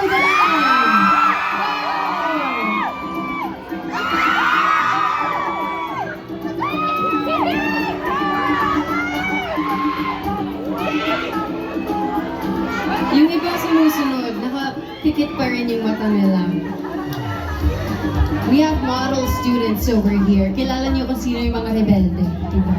the line. Yung iba sumusunod, nakapikit pa rin yung mata nila. We have model students over here. Kilala niyo kung sino yung mga rebelde, diba?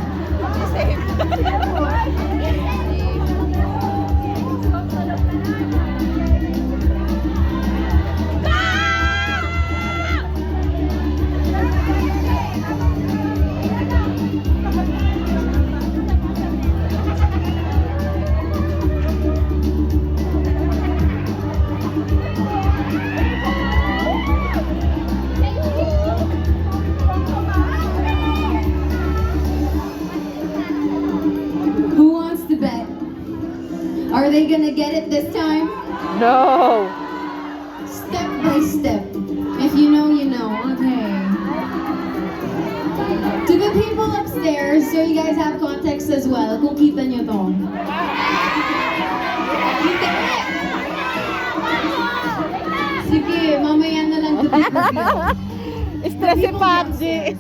Are they gonna get it this time? No! Step by step. If you know, you know. Okay. To the people upstairs, so you guys have context as well, kung kita nyo to. Hindi! Sige, mamaya na lang tututusin. Stress si Pabji.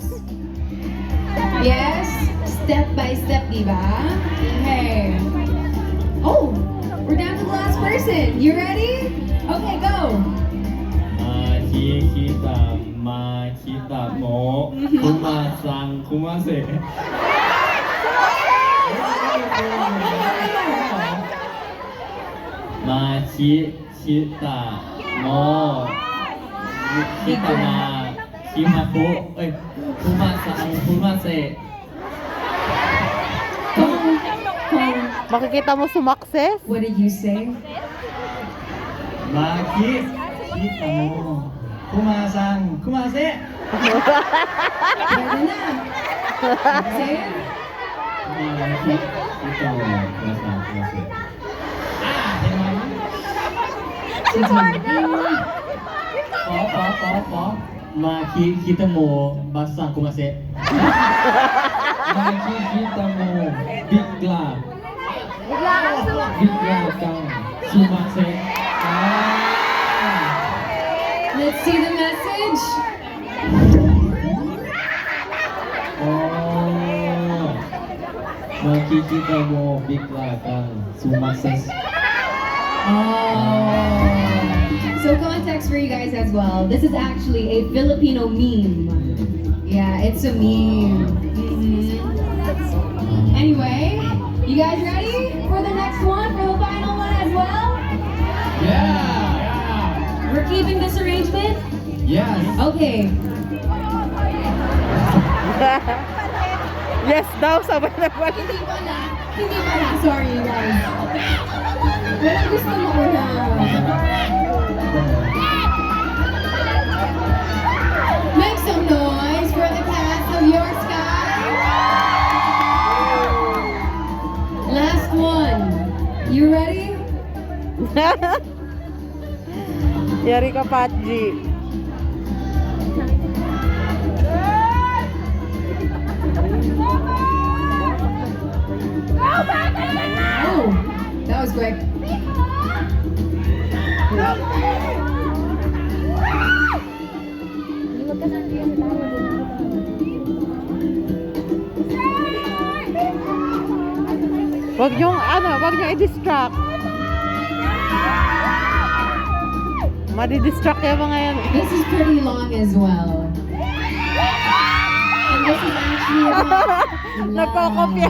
Yes, step by step, diba? Okay. Oh, we're down to the last person. You ready? Okay, go. Makita mo, kumasang, kumase. Makita mo, kita na, kimaku, kumasang, kumase. Makikita mo sumakses? What did you say? Makita mo, kumasang, kumase. Pwede na. Say it. Makita mo, kumasang, kumase. Makikita mo, basang, kumase. Makikita mo, bigla. Bigla kang sumase. Let's see the message. Oh, makikita mo, bigla kang sumase. Oh. So context for you guys as well. This is actually a Filipino meme. Yeah, it's a meme. Anyway, you guys ready for the next one, for the final one as well? Yeah! We're keeping this arrangement? Yes! Okay. Yes daw, sabay na pala. Hindi pala. Hindi pala. Sorry, you guys. Walang gusto mo una. Make some noise for the cast of Your Sky. Last one. You ready? Yari ka, Patji. Oh, that was quick. Wag niyong i-distract. Madi-distract yung mga yan. This is pretty long as well. And this is actually about Nagkokopya.